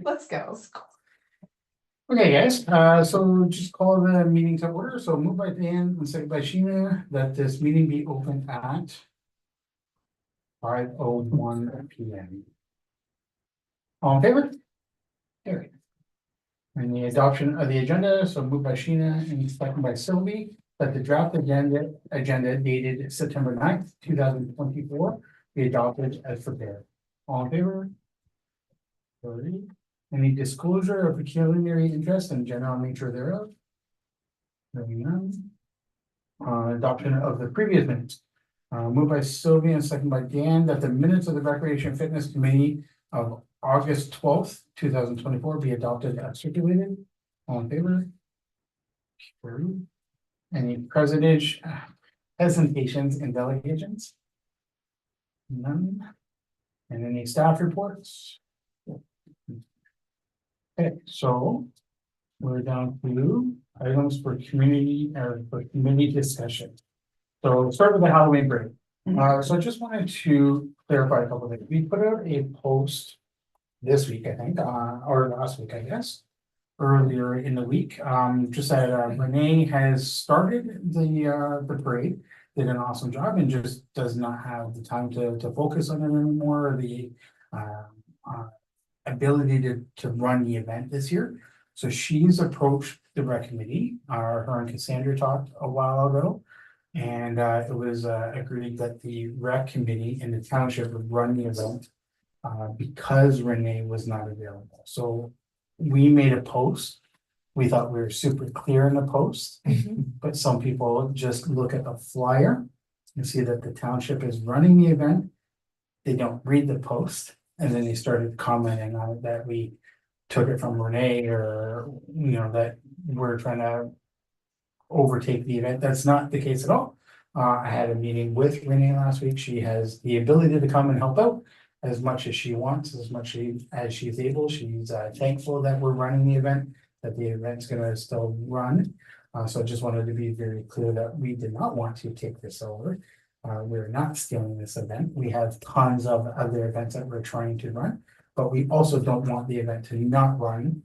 Let's go. Okay, guys, so just call the meeting to order, so moved by Dan and second by Sheena, that this meeting be open at 5:01 p.m. All in favor? Carried. And the adoption of the agenda, so moved by Sheena and second by Sylvie, that the draft agenda dated September 9th, 2024, be adopted as prepared. All in favor? Carried. Any disclosure of pecuniary interest and general nature thereof? Hearing none. Adoption of the previous minutes. Moved by Sylvia and second by Dan, that the minutes of the Recreation Fitness Committee of August 12th, 2024 be adopted as circulated. All in favor? Carried. Any presidential presentations and delegations? None. And any staff reports? Okay, so we're down to items for community or for community discussion. So we'll start with the Halloween parade. So I just wanted to clarify a couple of things. We put out a post this week, I think, or last week, I guess, earlier in the week. Just that Renee has started the parade, did an awesome job, and just does not have the time to focus on it anymore. Or the ability to run the event this year. So she's approached the rec committee, her and Cassandra talked a while ago. And it was agreed that the rec committee in the township would run the event because Renee was not available. So we made a post. We thought we were super clear in the post, but some people just look at the flyer and see that the township is running the event. They don't read the post. And then they started commenting on it that we took it from Renee, or, that we're trying to overtake the event. That's not the case at all. I had a meeting with Renee last week. She has the ability to come and help out as much as she wants, as much as she's able. She's thankful that we're running the event, that the event's gonna still run. So I just wanted to be very clear that we did not want to take this over. We're not stealing this event. We have tons of other events that we're trying to run, but we also don't want the event to not run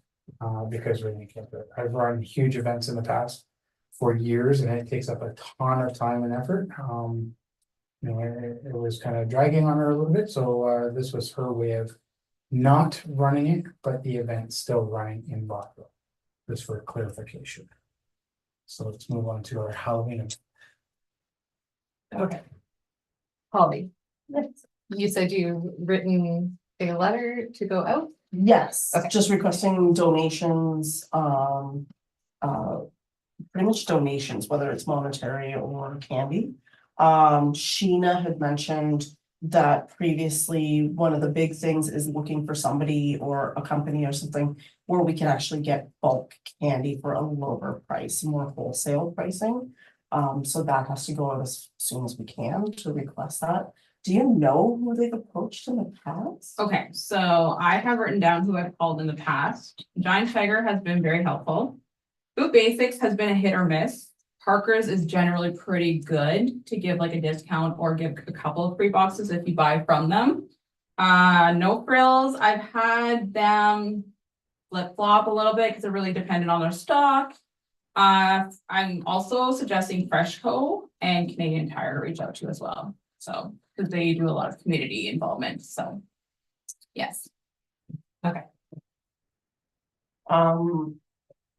because Renee can't do it. I've run huge events in the past for years, and it takes up a ton of time and effort. It was kind of dragging on her a little bit, so this was her way of not running it, but the event still running in Brockville. Just for clarification. So let's move on to our Halloween event. Okay. Holly, you said you've written a letter to go out? Yes, Okay. just requesting donations, pretty much donations, whether it's monetary or candy. Sheena had mentioned that previously one of the big things is looking for somebody or a company or something where we can actually get bulk candy for a lower price, more wholesale pricing. So that has to go out as soon as we can to request that. Do you know who they've approached in the past? Okay, so I have written down who I've called in the past. Giant Tiger has been very helpful. Food Basics has been a hit or miss. Parker's is generally pretty good to give like a discount or give a couple of free boxes if you buy from them. No Frills, I've had them flip-flop a little bit because it really depended on their stock. I'm also suggesting Freshco and Canadian Tire to reach out to as well. So, because they do a lot of community involvement, so yes.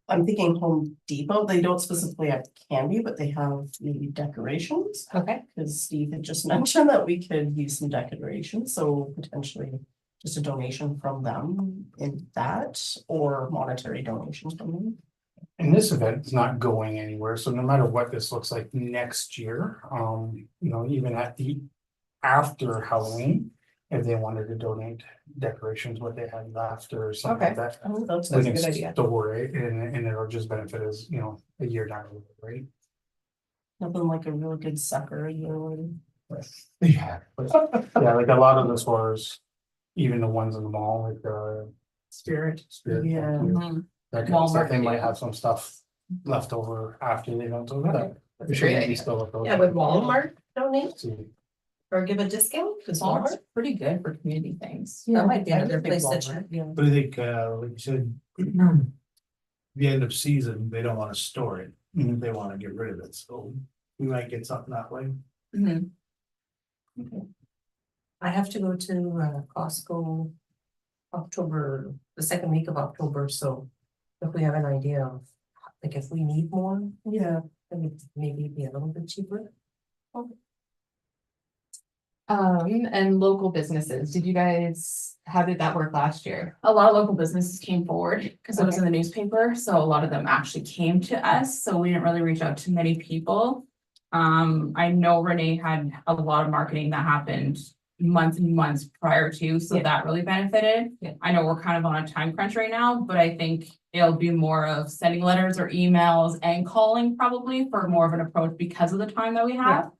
I'm thinking Home Depot. They don't specifically have candy, but they have maybe decorations. Okay. Because Steve had just mentioned that we could use some decorations, so potentially just a donation from them in that, or monetary donations from them. And this event is not going anywhere, so no matter what this looks like next year, even at the after Halloween, if they wanted to donate decorations, what they had left or something like that. Oh, that's We a can good idea. store it and it'll just benefit us, a year down the road, right? nothing like a really good sucker, Yeah, but yeah, like a lot of the stores, even the ones in the mall, like Spirit. Yeah. That kind of stuff, they Walmart, might yeah. have some stuff left over after they don't do that. That's a great idea. Still with those. Yeah, would Walmart donate? See. or give a discount, cause Walmart's Walmart. pretty good for community things. That might be I another would big place to Walmart. check, yeah. But I think, like you said, the end of season, they don't wanna store it, they wanna get rid of it, so we might get something that way. Mhm. I have to go to Costco October, the second week of October, so if we have an idea of, like, if we need more, Yeah, then it maybe be a little bit cheaper. And local businesses, did you guys, how did that work last year? A lot of local businesses came forward because it was in the newspaper, so a lot of them actually came to us, so we didn't really reach out to many people. I know Renee had a lot of marketing that happened months and months prior to, so Yeah. that really benefited. Yeah. I know we're kind of on a time crunch right now, but I think it'll be more of sending letters or emails and calling probably for more of an approach because of the time that we have.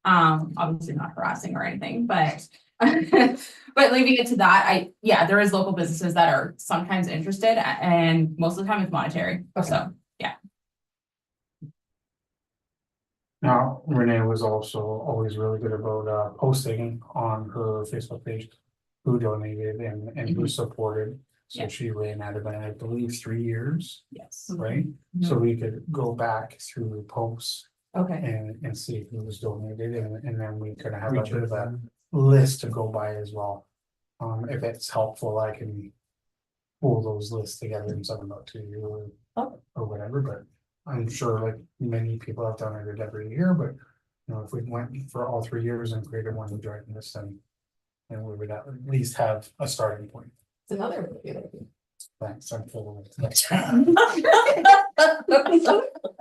Obviously not harassing or anything, but but leaving it to that, there is local businesses that are sometimes interested and most of the time it's monetary, so. Now, Renee was also always really good about posting on her Facebook page who donated and who supported. So Yeah. she ran that event, I believe, 3 years, Yes. right? So we could go back through the posts Okay, and see who was donated and then we could have a Reach bit out of to a them. list to go by as well. If it's helpful, I can pull those lists together and send them out to you or whatever, but I'm sure like many people have done it every year, but you know, if we went for all 3 years and created one to join this, then we would at least have a starting point. it's another really good idea. Thanks, I'm full of it.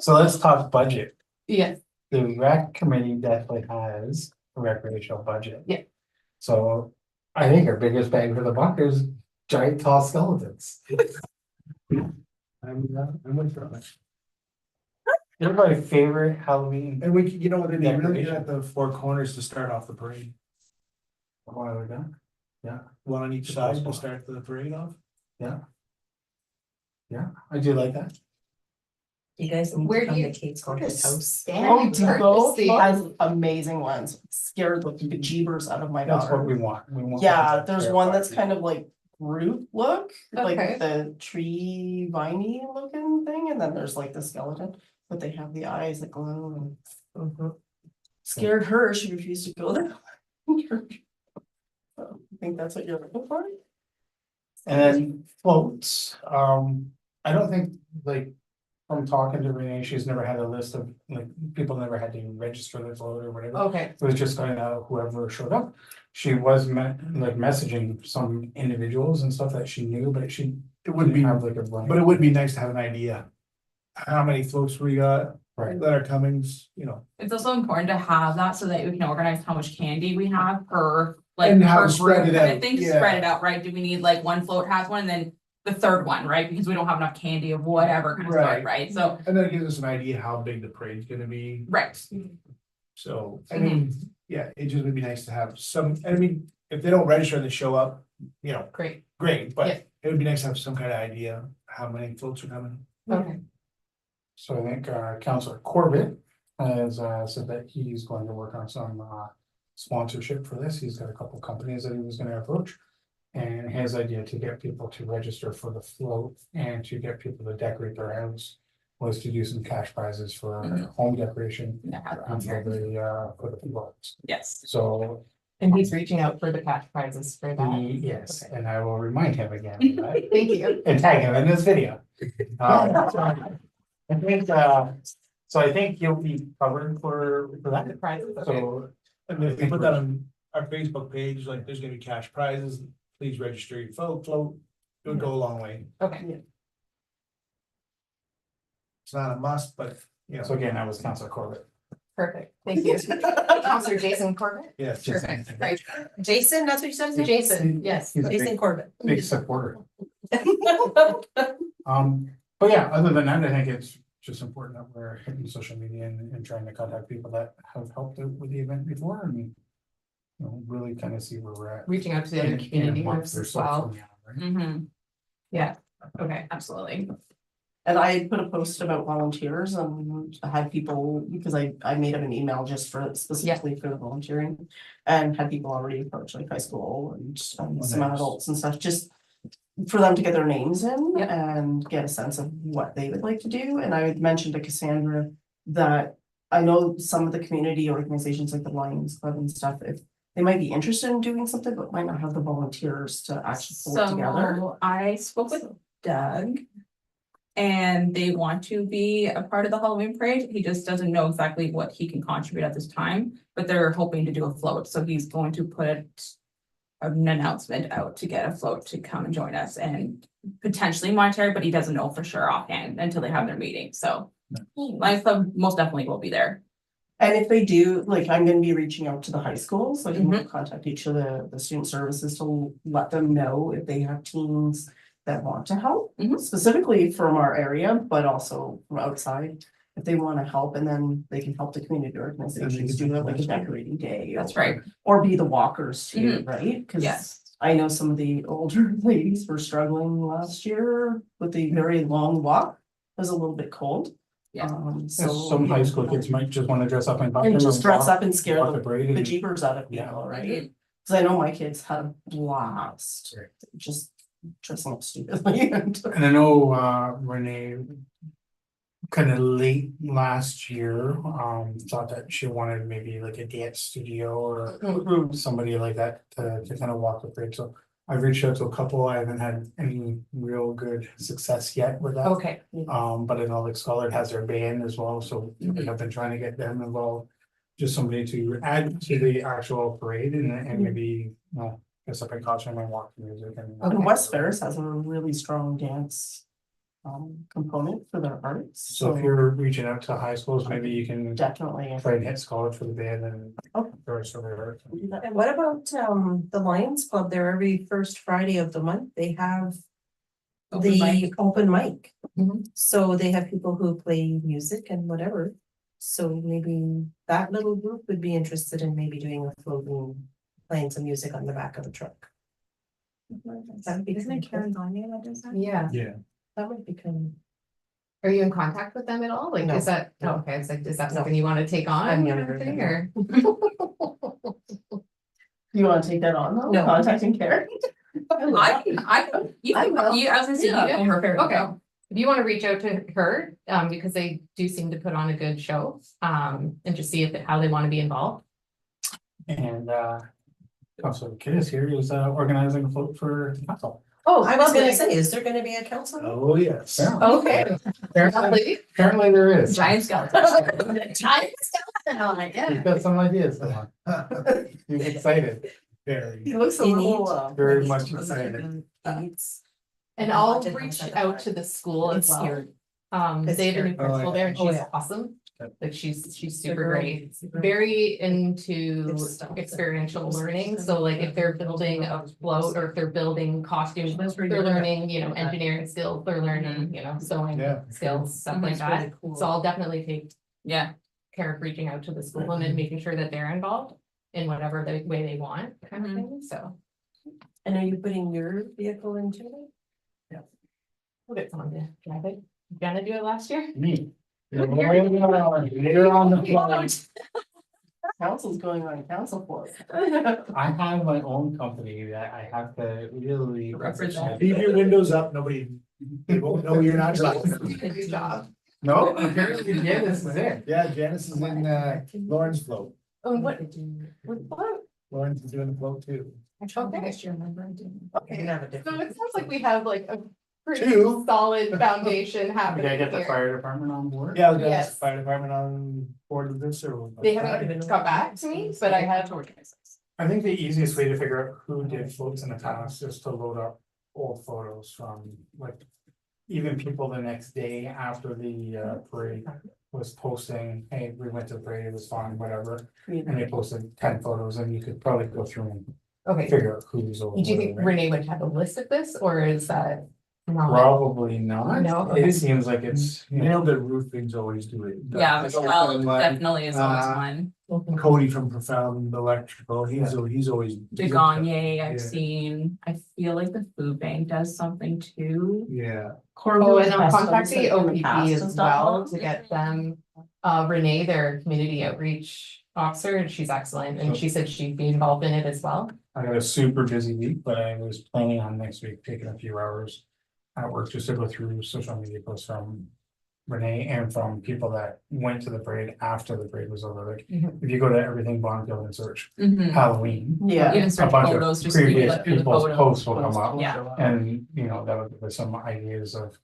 So let's talk budget. Yes, The rec committee definitely has a recreational budget. Yeah. So I think our biggest bang for the buck is giant tall skeletons. I'm with you. They're my favorite Halloween. And we, you know what, it'd be really good Decoration. at the four corners to start off the parade, Why are we done? one on each side to start the parade off. Yeah, I do like that. You guys need Where to do come you- to Kate's haunted house. Oh, Devo See. has amazing ones, scared the bejeebers out of my That's what daughter. we want. We want. Yeah, there's one that's kind of like root look, Okay. like the tree viney looking thing, and then there's like the skeleton. But they have the eyes that glow and scared her, she refused to go there. So, I think that's what you're looking for. And then floats, I don't think, like, from talking to Renee, she's never had a list of, like, people never had to register their float or whatever. okay, It was just kind of whoever showed up. She was messaging some individuals and stuff that she knew, but she It would be, didn't have like a run. but it would be nice to have an idea. How many floats we got Right. that are coming, you know, It's also important to have that so that we can organize how much candy we have per, like, And how per to spread group it kind of out, thing, yeah. spread it out, right? Do we need like one float has one and then the third one, right? Because we don't have enough candy of whatever kind of stuff, Right. right? So, and then it gives us an idea how big the parade's gonna be. right, So, I mean, yeah, it just would be nice to have some, I mean, if they don't register and they show up, you know, great, great, Yeah. but it would be nice to have some kind of idea how many floats are coming. okay. So I think Councilor Corbett has said that he's going to work on some sponsorship for this. He's got a couple companies that he was gonna approach. And his idea to get people to register for the float and to get people to decorate their house was to do some cash prizes for home decoration I have that on and for here. the floats. Yes. So And he's reaching out for the cash prizes for that. yes, and I will remind him again of that. Thank you. And tag him in this video. I think, so I think you'll be covered for The that, prizes, okay. so. And if we put that on our Facebook page, like there's gonna be cash prizes, please register your float, it would go a long way. Okay, It's not a must, but, you So know, again, that was Councilor Corbett. perfect, thank you. Counselor Jason Corbett? yeah, it's just. Perfect, great. Jason, that's what you said? his name? Jason, yes. He's a Jason big, Corbett. big supporter. But yeah, other than that, I think it's just important that we're hitting social media and trying to contact people that have helped out with the event before and. You know, really kind of see where we're at. Reaching out to the other in a community month groups or as so well. from now, right? Mm-hmm, Yeah, okay. absolutely. And I put a post about volunteers and I had people, because I made up an email just for specifically for the volunteering. And had people already approach like high school and some nice. adults and stuff, just for them to get their names in Yep. and get a sense of what they would like to do. And I had mentioned to Cassandra that I know some of the community organizations like the Lions Club and stuff, if they might be interested in doing something, but might not have the volunteers to actually pull it together. So I spoke with Doug. And they want to be a part of the Halloween parade. He just doesn't know exactly what he can contribute at this time, but they're hoping to do a float, so he's going to put an announcement out to get a float to come and join us and potentially monetary, but he doesn't know for sure offhand until they have their meeting, so. Lions Club most definitely will be there. And if they do, like, I'm gonna be reaching out to the high schools, so I can Mhm. contact each of the student services to let them know if they have teams that want to help. Mhm. Specifically from our area, but also from outside, if they wanna help, and then they can help the community organizations do it like a decorating day. That's or- right. Or be the walkers too, right? Cause Yes. I know some of the older ladies were struggling last year with the very long walk. It was a little bit cold. Yeah. So. Some high school kids might just wanna dress up in costume. And just dress walk- up and scare walk the the parade and- jeepers out of Yeah. people, right? Cause I know my kids had a blast, just dressing up stupidly and. And I know Renee. Kind of late last year, thought that she wanted maybe like a dance studio or Mhm. somebody like that to kind of walk the parade, so. I've reached out to a couple, I haven't had any real good success yet with that. Okay, But I know like Scholar has their band as well, so we have been trying to get them involved. Just somebody to add to the actual parade and maybe, you know, dress up in costume and walk the music and. And West Ferris has a really strong dance. Component for their arts, So if you're reaching out to high schools, maybe you can definitely. try and hit Scholar for the band and. Okay. Or some of their- And what about the Lions Club? There every first Friday of the month, they have Open the mic. open mic. Mhm. So they have people who play music and whatever. So maybe that little group would be interested in maybe doing a float and playing some music on the back of the truck. That'd be Isn't it kinda Karen cool. Gagne that does that? yeah. Yeah. That would be kind Are you in contact with them at all? Like, No. is that, No. oh, okay, it's like, is that No. something you wanna take on? I'm or younger anything, than or? You wanna take that on though? No. Contacting Karen? I can, you I can, will. I was gonna say, you Yeah. know her very Okay. well. If you wanna reach out to her, because they do seem to put on a good show, and just see how they wanna be involved. And Councilor Kid is here, is organizing a float for the council. Oh, I was gonna say, is there gonna be a council? Oh, yes. Okay. Apparently there is. Giant skeleton. Giant skeleton on it, You've got some ideas, you're excited, Very. He looks a You little, need- very Maybe much to excited. It's And I'll reach out to the school as well. scary. They have a new It's principal there and Oh, she's yeah. awesome. Yep. Like she's They're super great. great, very into It's stuff that- experiential learning. So like if they're building a float or if they're building costumes, That's where they're you're at. learning, you know, engineering skills, they're learning, you know, sewing Yeah. skills, stuff like It's really that. cool. So I'll definitely take Yeah, care of reaching out to the school and then making sure that they're involved in whatever the way they want, kind of Mhm. thing, so. And are you putting your vehicle into it? We'll get someone to drive it. Gonna do it last year? Me. You're You're on the phone. council's going on council for. I have my own company that I have to really. Represent. Leave your windows up, nobody, they won't know you're not driving. Good job. No, apparently Janice is in. Yeah, Janice is in Lauren's float. Oh, what, what? Lauren's is doing the float too. Okay. You can have a So different. it sounds like we have like a pretty Two. solid foundation Did happening I get the here. fire department on board? Yeah, I was gonna Yes. ask the fire department on board with this or. They haven't got back to me, but I have. I think the easiest way to figure out who did floats in the past is to load up old photos from like. Even people the next day after the parade was posting, hey, we went to the parade, it was fun, whatever. And they posted 10 photos and you could probably go through and Okay, figure out who's old. do you think whatever. Renee would have a list of this, or is that, Probably not. No? It seems like it's. Nailed It Roofing's always do it. Yeah, It's Michelle always been like, definitely is always one. Cody from Profound Electrical, he's always. De Gagne, I've Yeah. seen, I feel like the food bank does something too. Yeah, Oh, and I'll contact the In the OPP past and as stuff. well to get them, Renee, their community outreach officer, and she's excellent, and she said she'd be involved in it as well. I got a super busy week, but I was planning on next week taking a few hours at work just to go through social media posts from Renee and from people that went to the parade after the parade was over. Like, Mhm. if you go to everything Bonfield and search Mhm. Halloween, Yeah. Even a search bunch photos, of just read previous like through the people's photos. posts will come up. Yeah. And, you know, that would give us some ideas of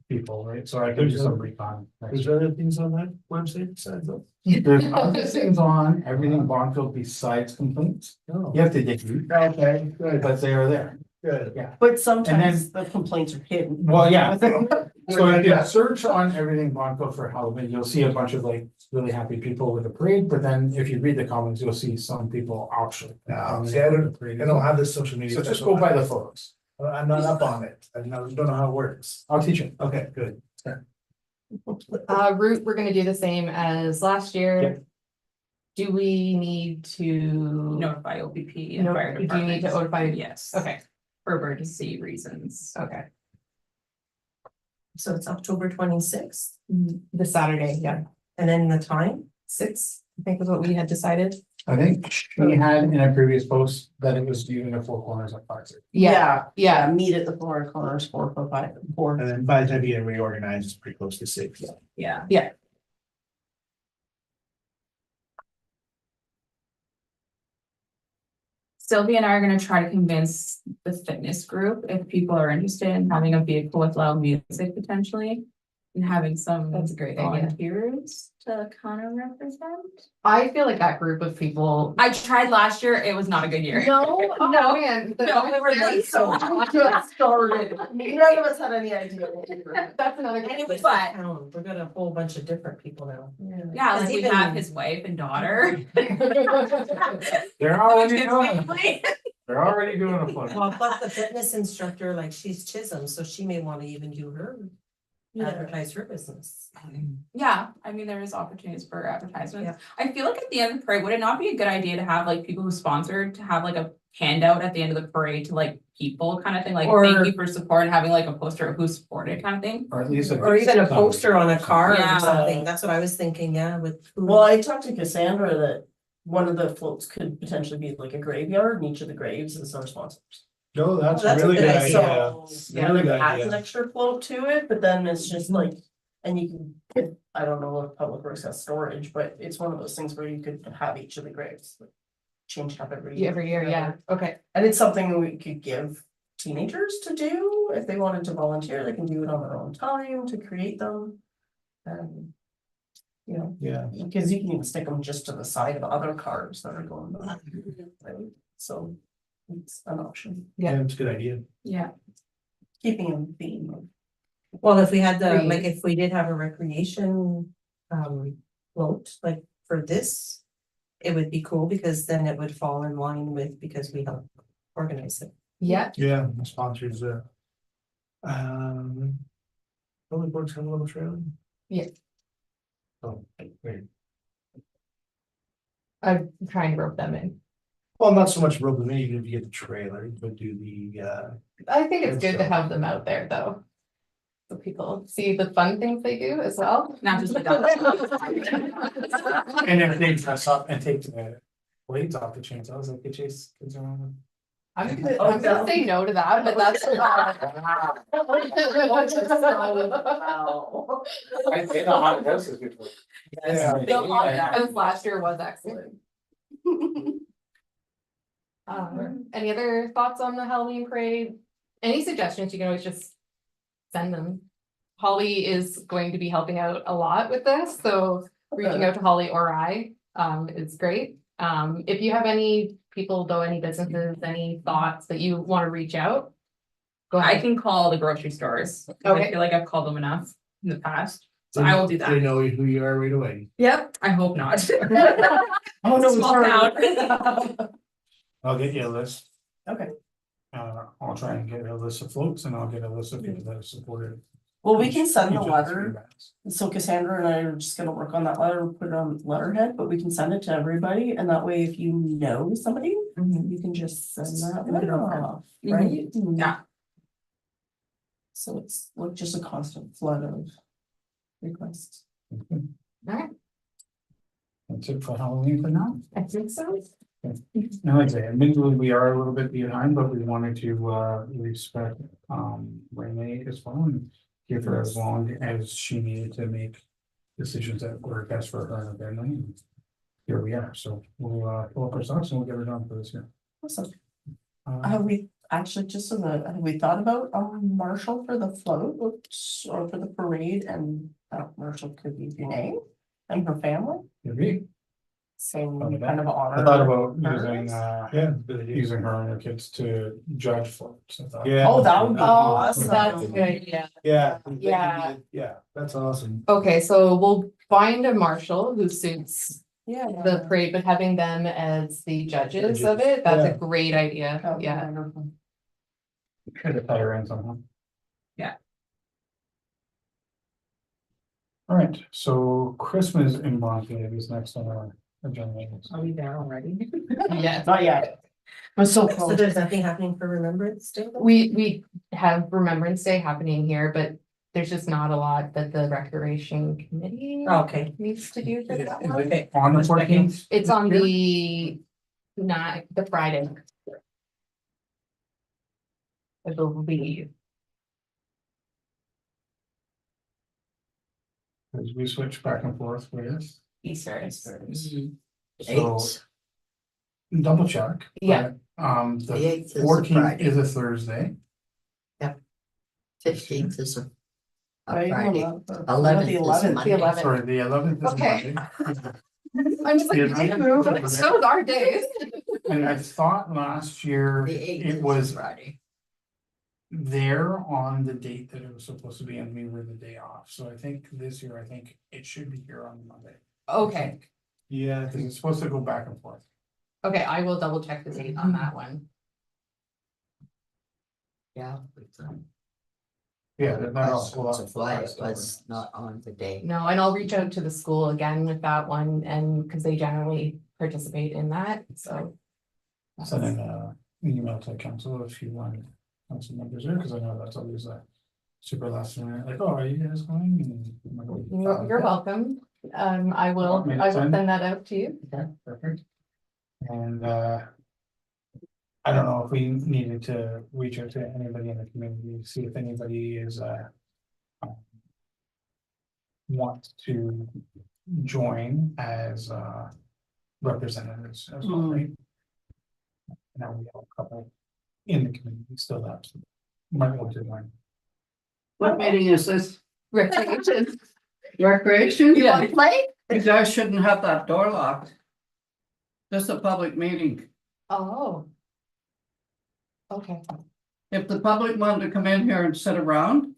people, right? So I can do some recon. next there's week. other things on that website besides that? There's other things on everything Bonfield besides complaints. No. You have to dig deep, Okay, good, but they are there. good. But sometimes the complaints are hidden. Well, yeah. Within- So if you search on everything Bonfield for Halloween, you'll see a bunch of like really happy people with the parade, but then if you read the comments, you'll see some people actually. No, see, I don't have this social media. So just go by the photos. I'm not up on it, I don't know how it works. I'll teach you. Okay, good. Route, we're gonna do the same as last Yep. year. Do we need to? Notify OPP and No, fire do you need department. to notify? Yes. Okay, For emergency reasons. okay, So it's October 26th, the Saturday, yeah, and then the time? 6, I think was what we had decided. I think she had in a previous post that it was due in the Four Corners at 5:30. Yeah, Yeah, meet at the four corners, 4. And then by the time you get reorganized, it's pretty close to 6. Yeah. Sylvia and I are gonna try to convince the fitness group if people are interested in having a vehicle with loud music potentially. And having some That's a great idea. volunteers to kind of represent. I feel like that group of people. I tried last year, it was not a good year. No, No. man. No, we were Very so Just started. None of us had any idea. what we were- That's another. Anyways, But- town, we've got a whole bunch of different people now. Yeah, like we Even- have his wife and daughter. They're already His doing it. family. They're already doing a flood. Well, plus the fitness instructor, like she's Chisholm, so she may want to even do her, advertise her business. Yeah, I mean, there is opportunities for advertisements. Yeah. I feel like at the end of the parade, would it not be a good idea to have like people who sponsored to have like a handout at the end of the parade to like people kind of thing, like Or- thank you for support and having like a poster of who supported kind of thing? Or at least. Or even a poster on a car Yeah. or something, that's what I was thinking, yeah, with. who- Well, I talked to Cassandra that one of the floats could potentially be like a graveyard and each of the graves is our sponsors. No, that's That's a a really good good idea. idea. So, Yeah, yeah, really there good adds an idea. extra float to it, but then it's just like, and you can, I don't know if Public Works has storage, but it's one of those things where you could have each of the graves. like, Changed up every year. Every year, yeah, okay. And it's something we could give teenagers to do, if they wanted to volunteer, they can do it on their own time to create them. You know, Yeah, because you can even stick them just to the side of other cars that are going by. Right? So it's an option, Yeah. yeah, it's a good idea. Yeah. keeping in theme of. Well, if we had the, Green. like, if we did have a recreation, float, like for this. It would be cool because then it would fall in line with, because we help organize it. Yeah, Yeah, the sponsors, Public Works have a little trailer? Yeah. Oh, great. I'm trying to rope them in. Well, not so much rope them in, even if you get the trailer, but do the, I think it's Good good to stuff. have them out there, though. So people see the fun things they do as well. Not just the dogs. And if they dress up and take the blades off the chainsaws, like the chase kids around. I'm gonna say no to that, but that's. I think the haunted houses before. Yeah. The haunted house last year was excellent. Any other thoughts on the Halloween parade? Any suggestions, you can always just send them. Holly is going to be helping out a lot with this, so reaching out to Holly or I is great. If you have any people, though, any businesses, any thoughts that you want to reach out. Go I ahead. can call the grocery stores. 'Cause I Okay. feel like I've called them enough in the past, so I will do They that. know who you are right away. Yep, I hope not. Oh, no, Small sorry. town. I'll get you a list. Okay. I'll try and get a list of floats and I'll get a list of people that have supported. Well, we can send the each of three letter, events. so Cassandra and I are just gonna work on that letter, put it on letterhead, but we can send it to everybody, and that way if you know somebody, you can just send that letter off, right? Yeah. So it's like just a constant flood of requests. Alright, That's it for Halloween for now. I think so. And like I say, admittedly, we are a little bit behind, but we wanted to respect Renee as well and give her as long as she needed to make decisions that were best for her and her family. And here we are, so we'll pull up our socks and we'll get her done for this year. Awesome. Have we actually, just so that, have we thought about Marshall for the float or for the parade, and Marshall could be Renee and her family? Maybe. So Thought we of that. kind of honor. I thought about her. using Yeah. good idea. using her and her kids to judge floats. I thought. Yeah. Oh, that would be Oh, awesome. that's a good idea. Yeah. Yeah. Yeah, that's awesome. Okay, so we'll find a marshal who suits Yeah. the parade, but having them as the judges of it, that's Yeah. a great idea, That would be yeah. wonderful. Try to tie her in somehow. Yeah. All right, so Christmas in Montpelier is next on our agenda. Are we there already? Yes, Not yet. But so So close. there's nothing happening for Remembrance Day? then? we have Remembrance Day happening here, but there's just not a lot that the Recreation Committee Okay, needs to do for that Is one. it on the 14th? It's on the Friday. I believe. As we switch back and forth with, Easter. so. Double check. Yeah. but, The the 8th is a 14th Friday. is a Thursday. 15th is a Right, Friday. well, the 11th is 11th. Monday. 11th. Sorry, the 11th is Okay. Monday. I'm just like, Yeah, "Did you I- move? Those are days. And I thought last year The 8th it is was Friday. there on the date that it was supposed to be and we were the day off. So I think this year, I think it should be here on Monday. Okay, Yeah, I Because think it's supposed to go back and forth. okay, I will double check the date on that one. Yeah. Yeah, they're not all full That's up. why it was not on the day. No, and I'll reach out to the school again with that one and because they generally participate in that, so. Send in an email to council if you want council members there, because I know that's always a super last minute, like, oh, are you guys going? And I'm like, "Oh, You're okay." welcome. I will send that out to you. Okay, perfect. And I don't know if we needed to reach out to anybody in the community, see if anybody is wants to join as representatives as well, right? Now we have a couple in the community still that might want to join. What meeting is this? Recreation. Recreation? You wanna play? You guys shouldn't have that door locked. This is a public meeting. Oh. Okay, If the public wanted to come in here and sit around,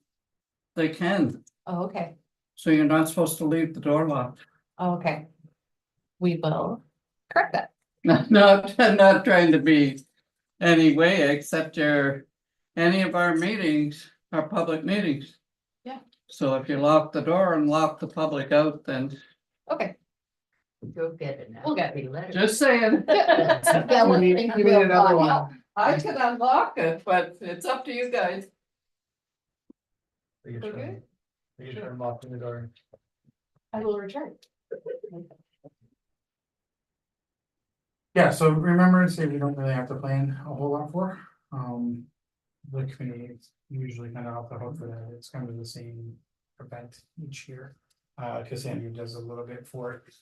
they can. oh, okay, So you're not supposed to leave the door locked. okay. We will correct that. Not trying to be any way except any of our meetings are public meetings. Yeah. So if you lock the door and lock the public out, then Okay, Go get it now. We'll get Be later. just saying. yeah, well, thank you for finding out. I can unlock it, but it's up to you guys. they get Okay. turned- they get turned off in the door. I will return. Yeah, so remember, say we don't really have to plan a whole lot for, the committee is usually kind of off the hook for that, it's kind of the same event each year. Cassandra does a little bit for it.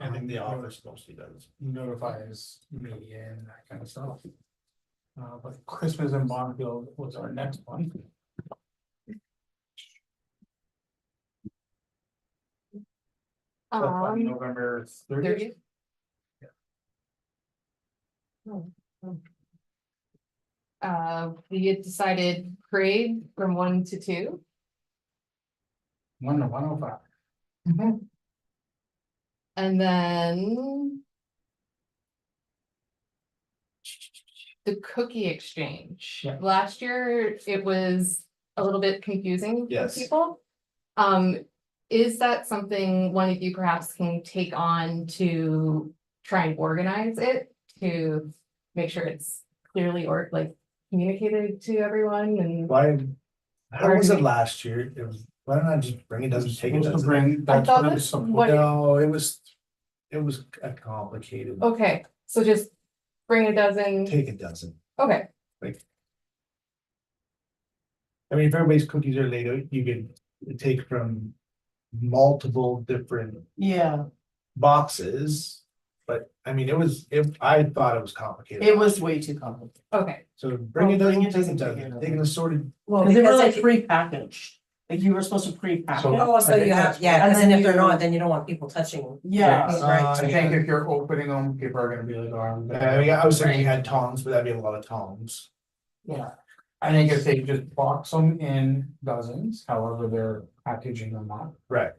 I think the office mostly does. Notifies me and that kind of stuff. But Christmas in Bonneville was our next one. That's on November 30th. 30th. We had decided parade from 1 to 2. 1 to 105. And then the cookie exchange. Yeah. Last year, it was a little bit confusing for Yes. people. Is that something one of you perhaps can take on to try and organize it? To make sure it's clearly or like communicated to everyone and. Why? How Or was do it we- last year? It was, why don't I just bring it, doesn't take it, Supposed to doesn't? bring, I that's thought what it was that's supposed what- No, it was complicated. Okay, so just bring a dozen, Take a dozen. okay, I mean, if everybody's cookies are laid out, you can take from multiple different Yeah, boxes. But I mean, I thought it was complicated. it was way too complicated. okay, So bring Well, it, bring doesn't it, take a doesn't take dozen, it. take an assorted. Well, Cause they were because like if, pre-packaged, like you were supposed to pre-pack So- it. oh, so I think you have, that's yeah, what- because And then then if they're you- not, then you don't want people touching. Yeah. Right. I think if you're opening them, people are gonna be like, oh, I mean, I was thinking you had tongs, but that'd be a lot of tongs. Yeah. I think if they just box them in dozens, however they're packaging them up, Right,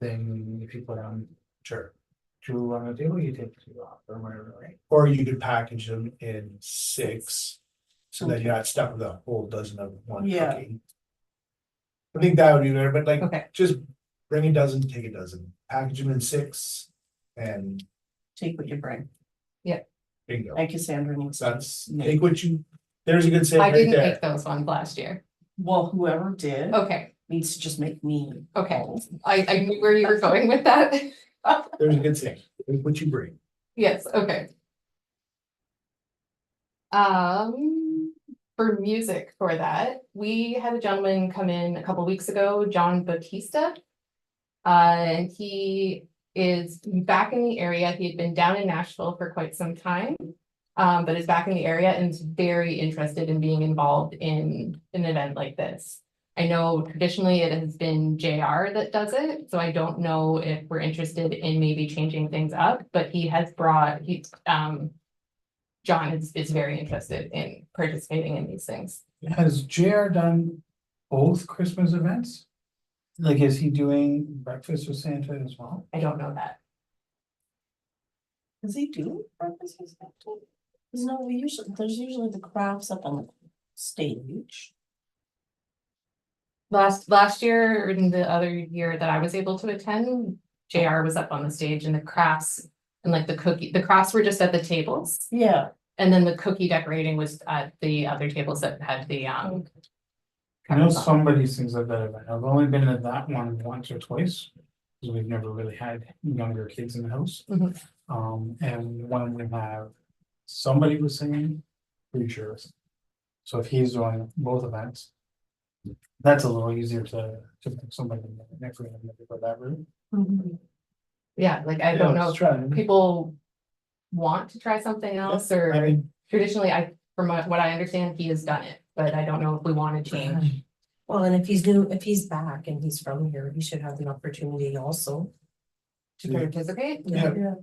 then if you put on sure. two on the table, you take two off or whatever, right? Or you could package them in 6. So that you're not stuck with a whole dozen of one Yeah. cookie. I think that would be better, but like, okay, just bring a dozen, take a dozen, package them in 6. And Take what you bring. bingo, And Cassandra needs. so that's, take what you, there's a good save I right didn't there. make those ones last year, Well, whoever did okay, needs to just make me. okay, I knew where you were going with that. There's a good save, take what you bring. Yes, okay. For music for that, we had a gentleman come in a couple weeks ago, John Batista. And he is back in the area. He had been down in Nashville for quite some time. But is back in the area and is very interested in being involved in an event like this. I know traditionally it has been JR that does it, so I don't know if we're interested in maybe changing things up, but he has brought, John is very interested in participating in these things. Has JR done both Christmas events? Like, is he doing breakfast with Santa as well? I don't know that. Does he do breakfast with Santa? Cause no, there's usually the crafts up on the stage. Last year and the other year that I was able to attend, JR was up on the stage and the crafts and like the crafts were just at the tables. Yeah, And then the cookie decorating was at the other tables that had the I know covers on. somebody sings at that event. I've only been to that one once or twice. Because we've never really had younger kids in the house. Mhm. And when we have, somebody was singing, pretty sure. So if he's doing both events. That's a little easier to pick somebody next week for that route. Yeah, like I don't know let's if try it. people want to try something else I or mean, traditionally from what I understand, he has done it, but I don't know if we want to change. Well, and if he's new, if he's back and he's from here, he should have the opportunity also. To participate. Yeah.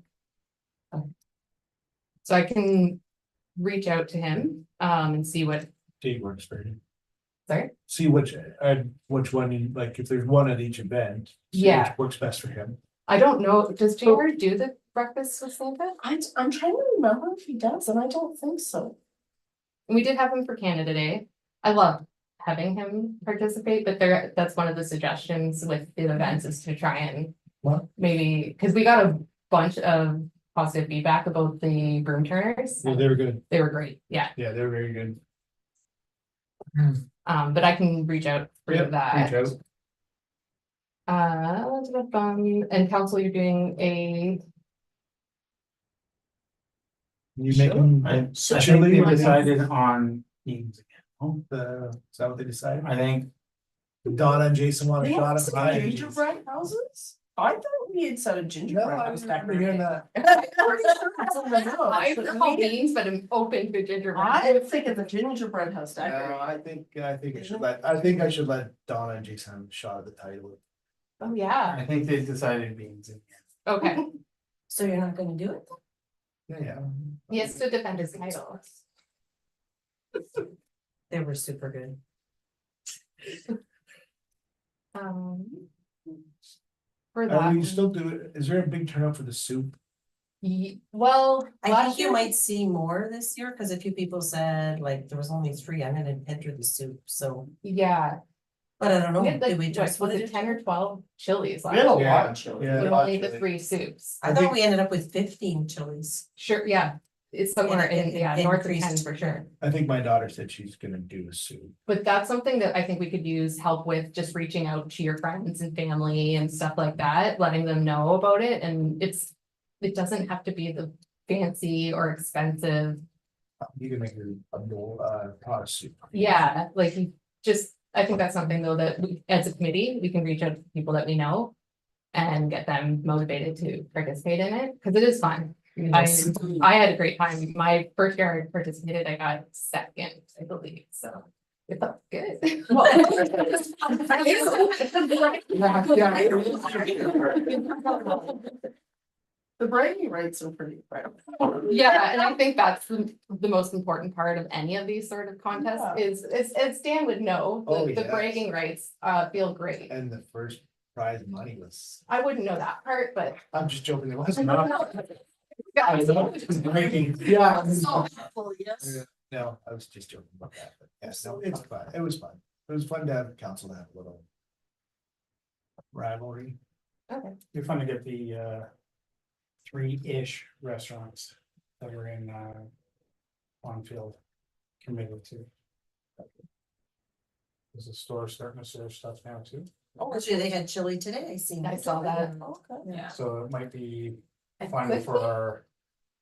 So I can reach out to him and see what, date works for you. sorry, See which one, you like, if there's one at each event. see which Yeah. Works best for him. I don't know, does JR do the breakfast with Santa? I'm trying to remember if he does, and I don't think so. We did have him for Canada Day. I love having him participate, but that's one of the suggestions with the events is to try and. What? Maybe, because we got a bunch of positive feedback about the broom turners. Yeah, they were good. They were great, yeah. Yeah, they were very good. But I can reach out for Yep, that. reach out. And council, you're doing a, You make them. I think chili they with- decided on games again. Oh, Is that what they decided? I think Donna and Jason want a They shot have at some mine. gingerbread houses? I thought we had said a gingerbread house back remember hearing there. that. I call beans, but I'm open to gingerbread. I would think of the gingerbread house No, decorating. I think I should let Donna and Jason have a shot at the title. Oh, yeah, I think they decided games again. okay, So you're not gonna do it? Yeah. he has to defend his title. They were super good. For Are you that, still do it? Is there a big turnout for the soup? Well, I last think you year, might see more this year, cause a few people said, like, there was only 3, I'm gonna enter the soup, so, yeah, but I don't know, we had like, did we what, just was wanna it do 10 or 12 chilies We had a last year? lot of chili. Yeah. With lot only the chili. 3 soups. I thought we ended up with 15 chilies. Sure, yeah, it's somewhere And in, it yeah, north of 10 increased. for sure. I think my daughter said she's gonna do a soup. But that's something that I think we could use help with, just reaching out to your friends and family and stuff like that, letting them know about it, and it doesn't have to be the fancy or expensive. You can make a bowl, pot of soup. Yeah, like you just, I think that's something though that we, as a committee, we can reach out to people that we know. And get them motivated to participate in it, because it is fun. I had a great time. My first year I participated, I got second, I believe, so. It felt good. The bragging rights are pretty incredible. Yeah, and I think that's the most important part of any of these sort of contests is, as Dan would know, Oh, the yes. bragging rights feel great. And the first prize money was, I wouldn't know that part, but. I'm just joking, it wasn't enough. I Guys, know, it's breaking, yeah. Yes. No, I was just joking about that, but yes, no, it's fun, it was fun. It was fun to have council have a little rivalry. It'd be fun to get the 3-ish restaurants that are in Bonfield committed to. There's a store starting to serve stuff now too, Oh, actually, they had chili today, I seen. I saw that. Okay. Yeah. so it might be And fun quickly- for our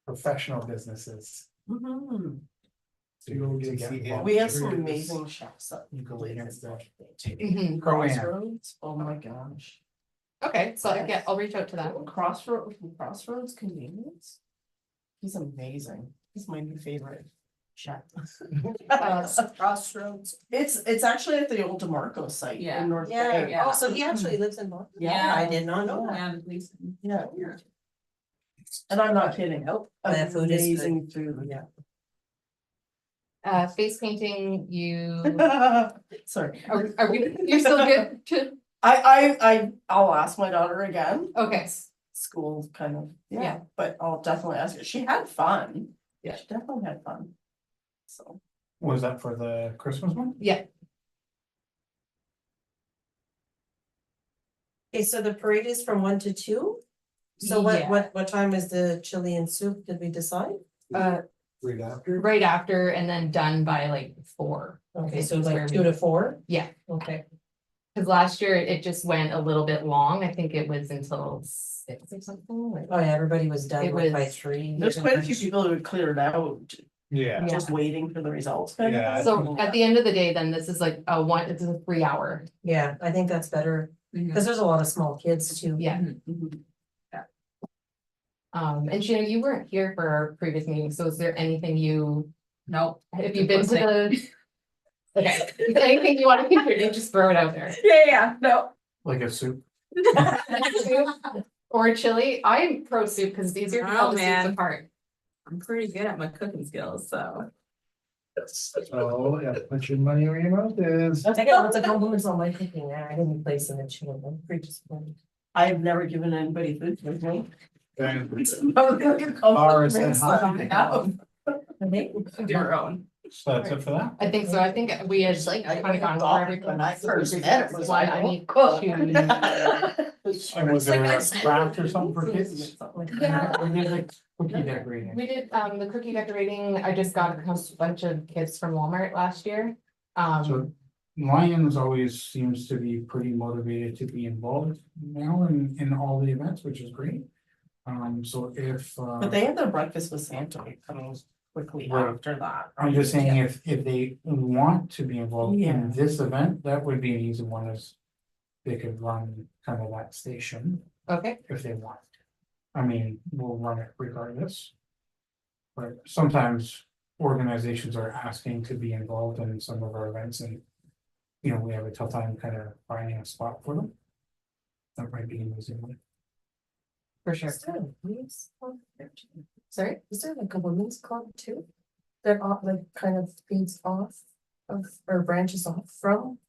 professional businesses. Mhm. So you'll to get get the involved. We have some amateurs. amazing chefs that You go against the Mhm. Crossroads, oh my gosh. Okay, so yeah, I'll reach out to them. Crossroads Convenience. He's amazing. He's my new favorite chef. Crossroads. It's actually at the old DeMarco site Yeah. in North Bay. Yeah, oh, so he actually lives in Boston? Yeah. I did not know that. Yeah, the police. Yeah. And I'm not kidding. Nope. That food is good. Amazing food. Face painting, you, Sorry. are we, you're still good to, I'll ask my daughter again. okay, School kind of, Yeah. yeah, but I'll definitely ask her. She had fun. Yeah. She definitely had fun. So. Was that for the Christmas one? Okay, so the parade is from 1 to 2? So Yeah. what time is the chili and soup, did we decide? Right after. right after and then done by like 4. Okay, so Is like where 2 we- to 4? Yeah. Okay. Cause last year it just went a little bit long. I think it was until 6 or something, like. Oh, yeah, everybody was done It with by was- 3. There's quite a few people who had cleared out, Yeah. just waiting for the results. kind of Yeah, thing. So at the end of the day, then this is like it's a 3-hour. Yeah, I think that's better, because there's a lot of small kids too. Yeah. Mhm. And Shannon, you weren't here for our previous meeting, so is there anything Nope. have you been to the? Okay, is there anything you want to contribute, just throw it out there. Yeah, no. Like a soup? Or chili, I'm pro soup because it's easier to Oh, tell the soups man. apart. I'm pretty good at my cooking skills, so. So, yeah, put your money where your mouth is. I got lots of compliments on my cooking, I didn't place in the chili, I'm pretty disappointed. I've never given anybody food to me. Ours and hot. Your own. So that's it for that? I think so, I think we had like, I kind of gone thought over everything. when I first met it was Why like, I oh, need cook. to- And was there Like I a said. craft or something for kids? Yeah. Or did like cookie decorating? We did the cookie decorating, I just got a bunch of kids from Walmart last year. So Lions always seems to be pretty motivated to be involved now in all the events, which is great. So if But they had their breakfast with Santa coming quickly Right. after that. I'm just saying if they want to be involved Yeah. in this event, that would be an easy one is. They could run kind of that station Okay, if they want. I mean, we'll run it regardless. But sometimes organizations are asking to be involved in some of our events and. You know, we have a tough time kind of finding a spot for them. That might be an easy one. for sure. Is there a women's club there too? Sorry? Is there like a women's club too? That like kind of feeds off of, or branches off from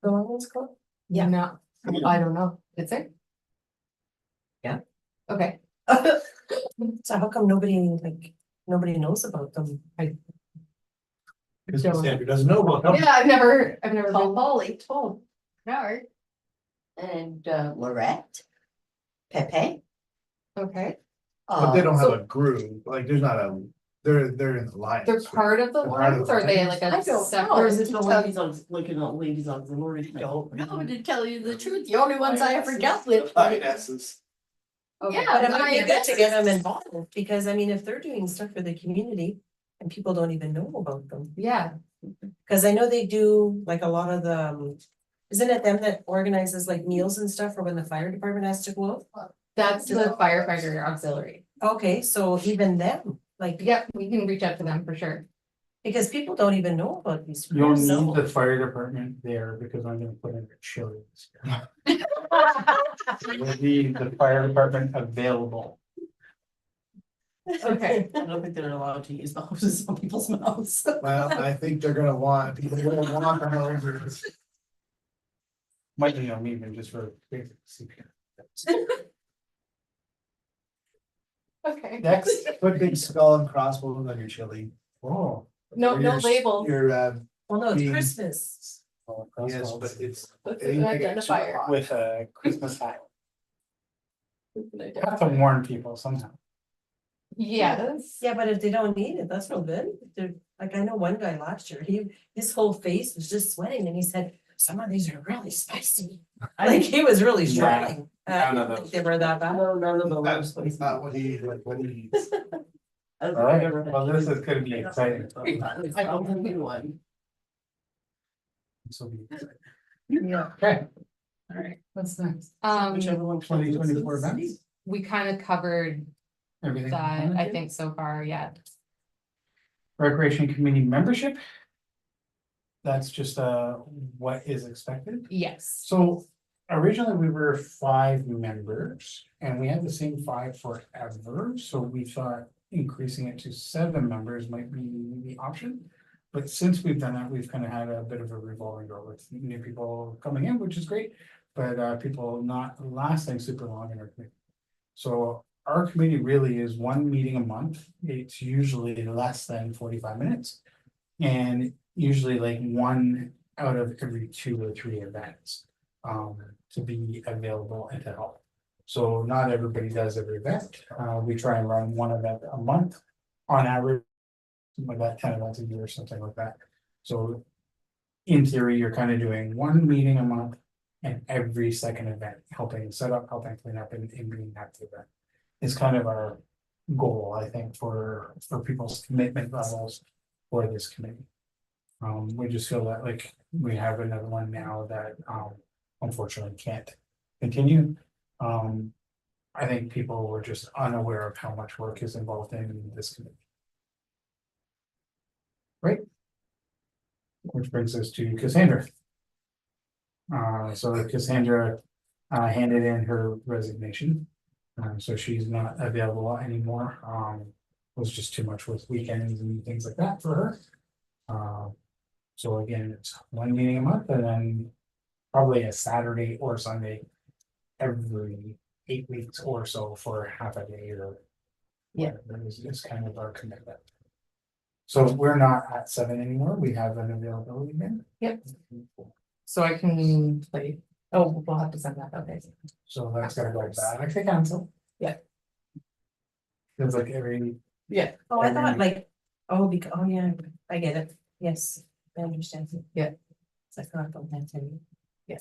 the women's club? Yeah. No, I don't know, is there? Yeah. Okay, So how come nobody knows about them? Because Don't. Cassandra doesn't know about them. Yeah, I've never Call been. Polly, told Howard. And Lorette. Pepe. Okay, But they don't have So- a group, like, there's not a, they're in the line. they're part of the They're part of Lions, the or are they Lions? like I a don't know, separate? is it the ladies on, like, in the ladies auxiliary? Don't know, to tell you the truth, the only ones I ever dealt with. Lionesses. Okay, Yeah, but it might be the good to get them ISS. involved, because I mean, if they're doing stuff for the community and people don't even know about them. Yeah, Cause I know they do like a lot of the, isn't it them that organizes like meals and stuff for when the fire department has to go out? that's the firefighter auxiliary. Okay, so even them, like, Yep, we can reach out to them for sure. because people don't even know about these. You'll groups. need the fire department there because I'm gonna put in a chili. this year. Will be the fire department available. Okay. I don't think they're allowed to use the hoses on people's mouths. Well, I think they're gonna want, people are gonna want the houses. Might need them even just for basic CPR. Okay. Next, Put big skull and crossbones on your chili. oh. No, Or no your- labels. Your, Well, no, it's Being- Christmas. yes, but it's. That's an anything extra identifier. hot. With a Christmas hat. Have to warn people somehow. Yes. Yeah, but if they don't need it, that's no good. They're, like, I know one guy last year, his whole face was just sweating and he said, some of these are really spicy. Like, he was really Yeah, struggling. none I of don't those. think they were that bad. No, none of them. are That's spicy. not what he, like, what he eats. I don't think All I've right, ever had well, this chili. is gonna be exciting. I don't think we won. This will be exciting. Yeah. Okay, All right. what's next? Whichever one. 2024 events? We kind of covered Everything. that, I think so far, yeah. Recreation committee membership. That's just what is expected. Yes. So originally we were 5 members and we had the same 5 forever, so we thought increasing it to 7 members might be the option. But since we've done that, we've kind of had a bit of a revolving door with new people coming in, which is great, but people not lasting super long in our committee. So our committee really is 1 meeting a month. It's usually less than 45 minutes. And usually like 1 out of every 2 or 3 events to be available and to help. So not everybody does every event. We try and run 1 event a month on average. Like that 10 events a year or something like that. So in theory, you're kind of doing 1 meeting a month and every second event, helping set up, helping clean up and being at the event. Is kind of our goal, I think, for people's commitment levels for this committee. We just feel that like we have another one now that unfortunately can't continue. I think people were just unaware of how much work is involved in this committee. Great. Which brings us to Cassandra. So Cassandra handed in her resignation. So she's not available anymore. Was just too much with weekends and things like that for her. So again, it's 1 meeting a month and then probably a Saturday or Sunday every 8 weeks or so for half a day or. Yeah. That is kind of our commitment. So we're not at 7 anymore. We have an availability again. Yep. So I can play, oh, we'll have to send that out, guys. So that's gotta go back to council. Yeah. Feels like every, Oh, I thought like, oh yeah, I get it. Yes, I understand. Yeah. It's like, I thought that too. Yeah.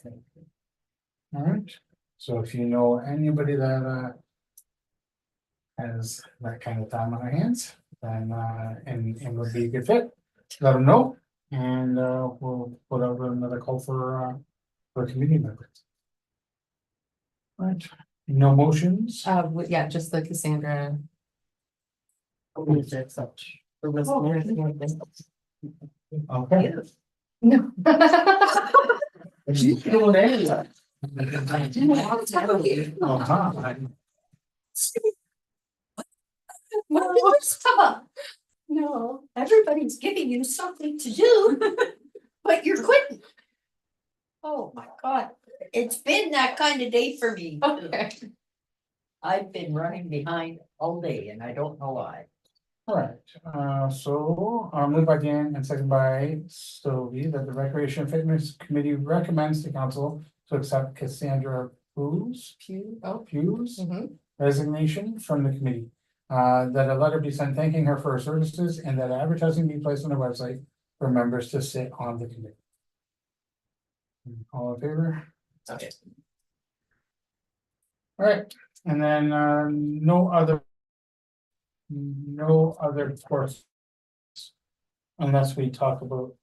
all right, so if you know anybody that has that kind of time on their hands, then and would be a good fit, let them know. And we'll put out another call for community members. Right, no motions. Yeah, just the Cassandra. Move to accept the resignation. Okay. No. She's doing it. Uh-huh. No, stop. No, everybody's giving you something to do, but you're quitting. Oh, my God, it's been that kind of day for me. Okay. I've been running behind all day and I don't know why. All right, so, moved by Dan and seconded by Stovey that the Recreation and Fitness Committee recommends to council to accept Cassandra Pugh's Mhm. resignation from the committee. That a letter be sent thanking her for her services and that advertising be placed on the website for members to sit on the committee. All in favor? Okay. All right, and then, no other course. Unless we talk about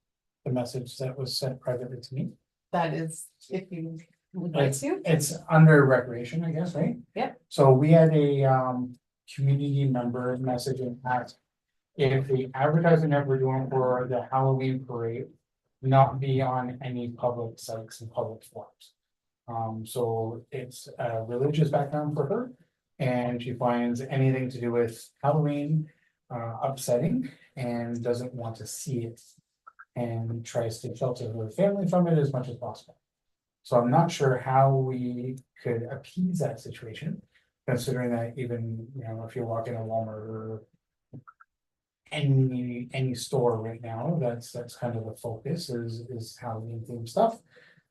the message that was sent privately to me. That is, if you would like to. It's under recreation, I guess, right? Yep. So we had a community member message and asked if the advertising that we're doing for the Halloween parade not be on any public sites and public forums. So it's a religious background for her, and she finds anything to do with Halloween upsetting and doesn't want to see it. And tries to shelter her family from it as much as possible. So I'm not sure how we could appease that situation, considering that even, you know, if you walk in a Walmart or. Any store right now, that's kind of the focus is Halloween themed stuff.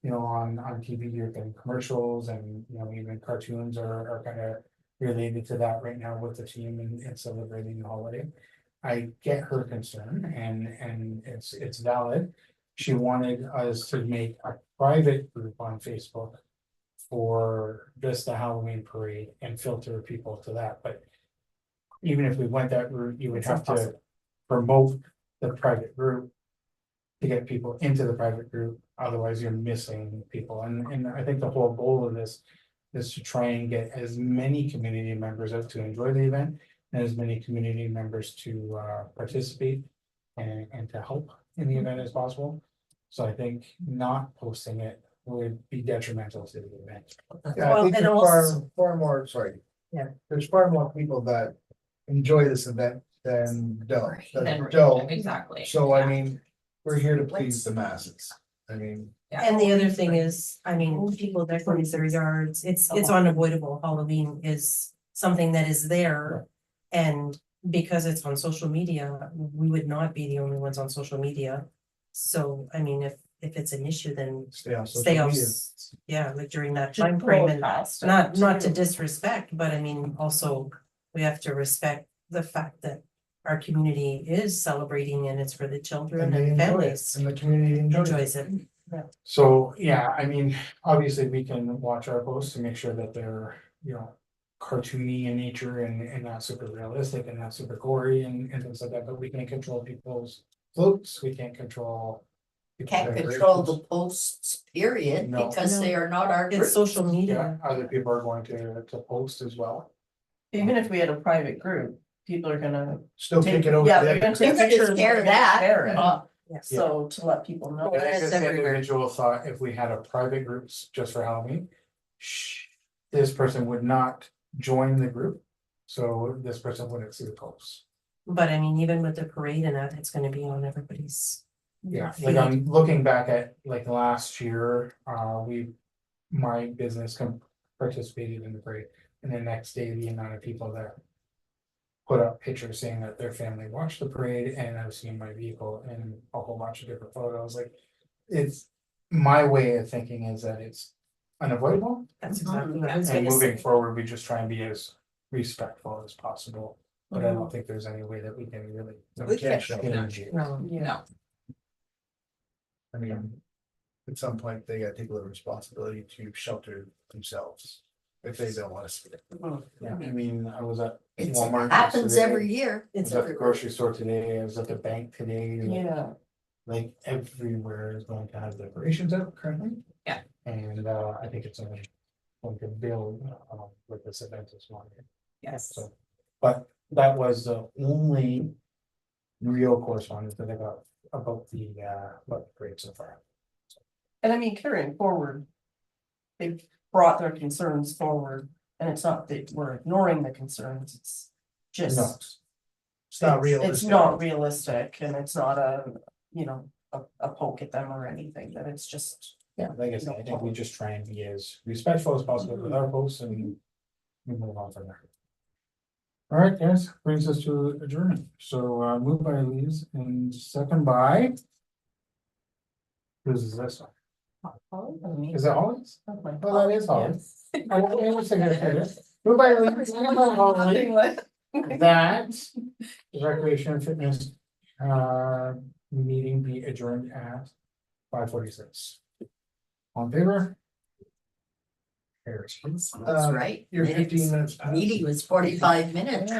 You know, on TV, you're getting commercials and, you know, even cartoons are kind of related to that right now with the team and celebrating the holiday. I get her concern and it's valid. She wanted us to make a private group on Facebook for just the Halloween parade and filter people to that, but even if we went that route, you would have to promote the private group to get people into the private group, otherwise you're missing people, and I think the whole goal of this is to try and get as many community members out to enjoy the event and as many community members to participate and to help in the event as possible. So I think not posting it would be detrimental to the event. Yeah, I Well, think and there's also- far more, sorry. Yeah. There's far more people that enjoy this event than don't, Then, that don't. exactly. So I Yeah. mean, we're here to please the masses. I mean, Yeah. And the other thing is, I mean, people decorate their yards, it's unavoidable, Halloween is something that is there. And because it's on social media, we would not be the only ones on social media. So, I mean, if it's an issue, then stay on stay social off, media. yeah, like during that Just time frame and broadcast it, not to too. disrespect, but I mean, also, we have to respect the fact that our community is celebrating and it's for the children And they and enjoy it, families and the community enjoys it. So, yeah, I mean, obviously we can watch our posts to make sure that they're, you know, cartoony in nature and not super realistic and not super gory and things like that, but we can't control people's floats, we can't control. people's Can't control the decorations. posts, period, No. because they are not our It's group. social Yeah, media. other people are going to post as well. Even if we had a private group, people are gonna Still take, take it over. yeah, the they're gonna other- take They're gonna pictures. share they're gonna that. share it. Yes. So to let people know. I think it's this everywhere. individual thought if we had a private groups just for Halloween. This person would not join the group, so this person wouldn't see the posts. But I mean, even with the parade and that, it's gonna be on everybody's. Yeah, feed. like I'm looking back at like last year, my business participated in the parade. And the next day, the amount of people that put up pictures saying that their family watched the parade and I've seen my vehicle and a whole bunch of different photos, like. It's, my way of thinking is that it's unavoidable, That's exactly what I was and gonna moving say. forward, we just try and be as respectful as possible. But I don't think there's any way that we can really. We can't show them. change it. No, No, I mean, at some point, they gotta take a little responsibility to shelter themselves if they don't wanna see it. Yeah, I mean, I was at It Walmart. happens yesterday. every year. I was at the grocery store today, I was at the bank today. like- Yeah, Like everywhere is going to have decorations out currently. Yeah. And I think it's only going to build with this event as well. yes. So, but that was the only real correspondence that I got about the parade so far. and I mean, carrying forward. They've brought their concerns forward, and it's not that we're ignoring the concerns, it's just. No. It's not It's realistic. not realistic, and it's not a poke at them or anything, that it's just. Yeah, like I said, I think we just try and be as respectful as possible with our posts and we move on from there. All right, guys, brings us to adjournment. So moved by Elise and second by. Who's this one? Is it Holly's? Oh, that is Holly's. I don't know what's in there. Moved by Elise, second by Holly. That the recreation and fitness meeting be adjourned at 5:46. On favor? Carries. That's right. You're 15 minutes past. Meeting was 45 minutes.